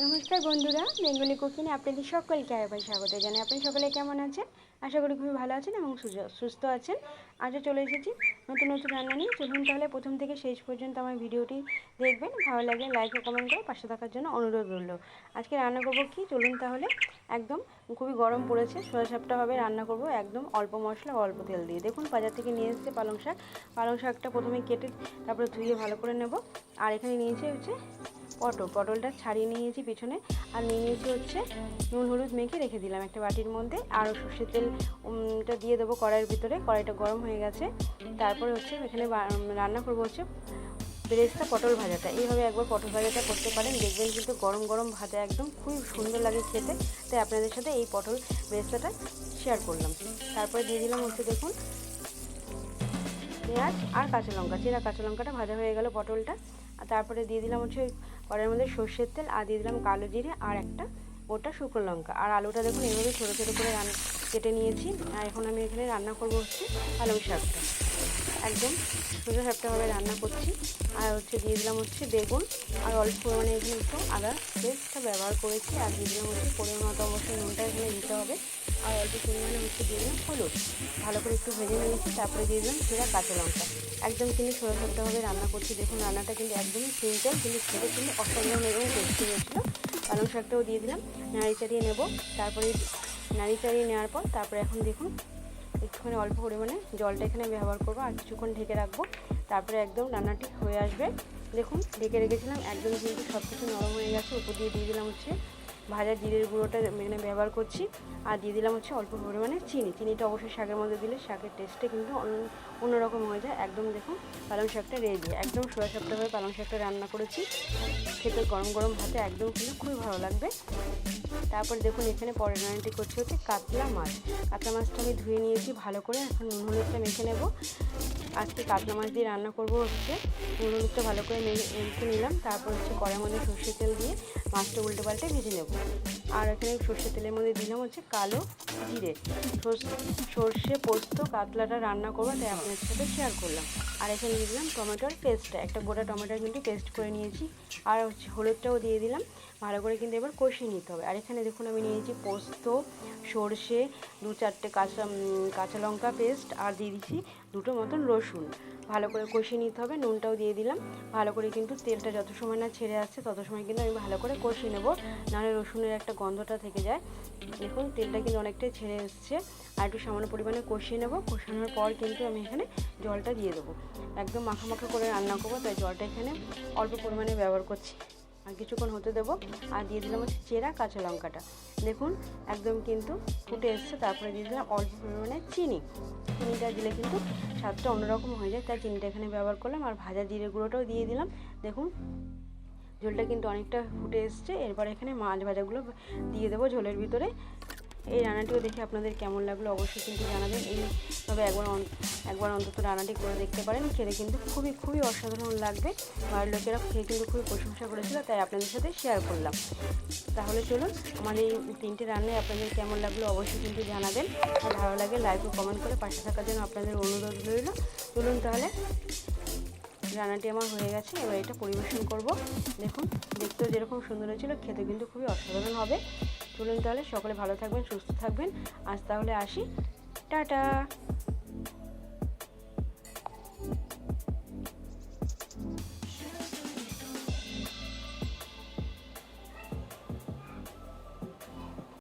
নমস্কার বন্ধুরা, বেঙ্গলি কুকিংয়ে আপনাদের সকলকে আরেকবার স্বাগত জানাই। আপনি সকলে কেমন আছেন? আশা করি খুবই ভালো আছেন এবং সুস্থ আছেন। আজও চলে এসেছি নতুন নতুন রান্না নিয়ে। চলুন তাহলে প্রথম থেকে শেষ পর্যন্ত আমার ভিডিওটি দেখবেন। ভালো লাগলে লাইক ও কমেন্ট করে পাশে থাকার জন্য অনুরোধ রইল। আজকে রান্না করবো কি, চলুন তাহলে। একদম খুবই গরম পড়েছে, সোয়াসাপটাভাবে রান্না করব, একদম অল্প মশলা অল্প তেল দিয়ে। দেখুন বাজার থেকে নিয়ে এসেছে পালং শাক। পালং শাকটা প্রথমে কেটে তারপরে ধুয়ে ভালো করে নেব। আর এখানে নিয়েছে হচ্ছে পটলটা ছাড়িয়ে নিয়েছি পিছনে। আর নিয়ে নিয়েছি হচ্ছে নুন হলুদ মেখে রেখে দিলাম একটা বাটির মধ্যে। আর সর্ষের তেলটা দিয়ে দেবো কড়াইয়ের ভিতরে। কড়াইটা গরম হয়ে গেছে। তারপরে হচ্ছে এখানে রান্না করবো হচ্ছে বেরেস্তা পটল ভাজাটা। এইভাবে একবার পটল ভাজাটা করতে পারেন, দেখবেন কিন্তু গরম গরম ভাজা একদম খুব সুন্দর লাগে খেতে। তাই আপনাদের সাথে এই পটল বেরেস্তাটা শেয়ার করলাম। তারপরে দিয়ে দিলাম হচ্ছে দেখুন পেঁয়াজ আর কাঁচা লঙ্কা, চেরা কাঁচা লঙ্কাটা ভাজা হয়ে গেল পটলটা। আর তারপরে দিয়ে দিলাম হচ্ছে কড়াইয়ের মধ্যে সর্ষের তেল, আর দিয়ে দিলাম কালো জিরে আর একটা গোটা শুকনো লঙ্কা। আর আলুটা দেখুন এইভাবে ছোটো ছোটো করে কেটে নিয়েছি। আর এখন আমি এখানে রান্না করবো হচ্ছে পালং শাকটা, একদম সোজা সাপটাভাবে রান্না করছি। আর হচ্ছে দিয়ে দিলাম হচ্ছে বেগুন, আর অল্প পরিমাণে এখানে একটু আদা পেস্টটা ব্যবহার করেছি। আর দিয়ে দিলাম হচ্ছে পরিমাণ মতো অবশ্যই নুনটা এখানে দিতে হবে। আর অল্প পরিমাণে হচ্ছে দিয়ে দিলাম হলুদ, ভালো করে একটু ভেজে নিয়েছি। তারপরে দিয়ে দিলাম সেরা কাঁচা লঙ্কা। একদম কিন্তু সোজা সাপটাভাবে রান্না করছি। দেখুন রান্নাটা কিন্তু একদমই সিম্পল, কিন্তু খেতে কিন্তু অসাধারণ এবং টেস্টি হয়েছিলো। পালং শাকটাও দিয়ে দিলাম, নাড়ি চাড়িয়ে নেব। তারপরে নাড়ি চাড়িয়ে নেওয়ার পর তারপরে এখন দেখুন একটুখানি অল্প পরিমাণে জলটা এখানে ব্যবহার করবো। আর কিছুক্ষণ ঢেকে রাখবো। তারপরে একদম রান্নাটি হয়ে আসবে। দেখুন ঢেকে রেখেছিলাম, একদম কিন্তু সব কিছু নরম হয়ে গেছে। উপর দিয়ে দিলাম হচ্ছে ভাজা জিরের গুঁড়োটা এখানে ব্যবহার করছি। আর দিয়ে দিলাম হচ্ছে অল্প পরিমাণে চিনিটা অবশ্যই শাকের মধ্যে দিলে শাকের টেস্টে কিন্তু অন্যরকম হয়ে যায়। একদম দেখুন পালং শাকটা রেডি। একদম সোয়া সাপটাভাবে পালং শাকটা রান্না করেছি, খেতে গরম গরম ভাতে একদম কিন্তু খুবই ভালো লাগবে। তারপরে দেখুন এখানে পরে রান্নাটি করছি হচ্ছে কাতলা মাছটা আমি ধুয়ে নিয়েছি ভালো করে। এখন নুন হলুদটা মেখে নেব। আজকে কাতলা মাছ দিয়ে রান্না করব হচ্ছে। নুন হলুদটা ভালো করে মেখে নিলাম। তারপর হচ্ছে কড়াইয়ের মধ্যে সর্ষের তেল দিয়ে মাছটা উল্টে পাল্টে ভেজে নেব। আর এখানে সর্ষের তেলের মধ্যে দিলাম হচ্ছে কালো জিরে। সর্ষে পোস্ত কাতলাটা রান্না করবো, তাই আপনাদের সাথে শেয়ার করলাম। আর এখানে দিয়ে দিলাম টমেটোর পেস্টটা, একটা গোটা টমেটো কিন্তু পেস্ট করে নিয়েছি। আর হচ্ছে হলুদটাও দিয়ে দিলাম। ভালো করে কিন্তু এবার কষিয়ে নিতে হবে। আর এখানে দেখুন আমি নিয়েছি পোস্ত, সর্ষে, 2-4টে কাঁচা লঙ্কা পেস্ট, আর দিয়ে দিচ্ছি 2টো মতন রসুন। ভালো করে কষিয়ে নিতে হবে। নুনটাও দিয়ে দিলাম। ভালো করে কিন্তু তেলটা যত সময় না ছেড়ে আসছে তত সময় কিন্তু আমি ভালো করে কষিয়ে নেব, নাহলে রসুনের একটা গন্ধটা থেকে যায়। দেখুন তেলটা কিন্তু অনেকটাই ছেড়ে এসছে। আর একটু সামান্য পরিমাণে কষিয়ে নেব। কষানোর পর কিন্তু আমি এখানে জলটা দিয়ে দেবো। একদম মাখা মাখা করে রান্না করবো, তাই জলটা এখানে অল্প পরিমাণে ব্যবহার করছি। আর কিছুক্ষণ হতে দেবো। আর দিয়ে দিলাম হচ্ছে চেরা কাঁচা লঙ্কাটা। দেখুন একদম কিন্তু ফুটে এসছে। তারপরে দিয়ে দিলাম অল্প পরিমাণে চিনিটা দিলে কিন্তু স্বাদটা অন্যরকম হয়ে যায়, তাই চিনিটা এখানে ব্যবহার করলাম। আর ভাজা জিরে গুঁড়োটাও দিয়ে দিলাম। দেখুন ঝোলটা কিন্তু অনেকটা ফুটে এসছে। এরপর এখানে মাছ ভাজাগুলো দিয়ে দেবো ঝোলের ভিতরে। এই রান্নাটিও দেখে আপনাদের কেমন লাগলো অবশ্যই কিন্তু জানাবেন। এইভাবে একবার অন্তত রান্নাটি করে দেখতে পারেন, খেলে কিন্তু খুবই খুবই অসাধারণ লাগবে। বাড়ির লোকেরা খেয়ে কিন্তু খুবই প্রশংসা করেছিল, তাই আপনাদের সাথে শেয়ার করলাম। তাহলে চলুন আমাদের এই 3টে রান্নায় আপনাদের কেমন লাগলো অবশ্যই কিন্তু জানাবেন। আর ভালো লাগে লাইক ও কমেন্ট করে পাশে থাকার জন্য আপনাদের অনুরোধ রইল। চলুন তাহলে রান্নাটি আমার হয়ে গেছে। এবার এটা পরিবেশন করব। দেখুন দেখতেও যেরকম সুন্দর হয়েছিল, খেতে কিন্তু খুবই অসাধারণ হবে। চলুন তাহলে সকলে ভালো থাকবেন, সুস্থ থাকবেন। আজ তাহলে আসি, টাটা।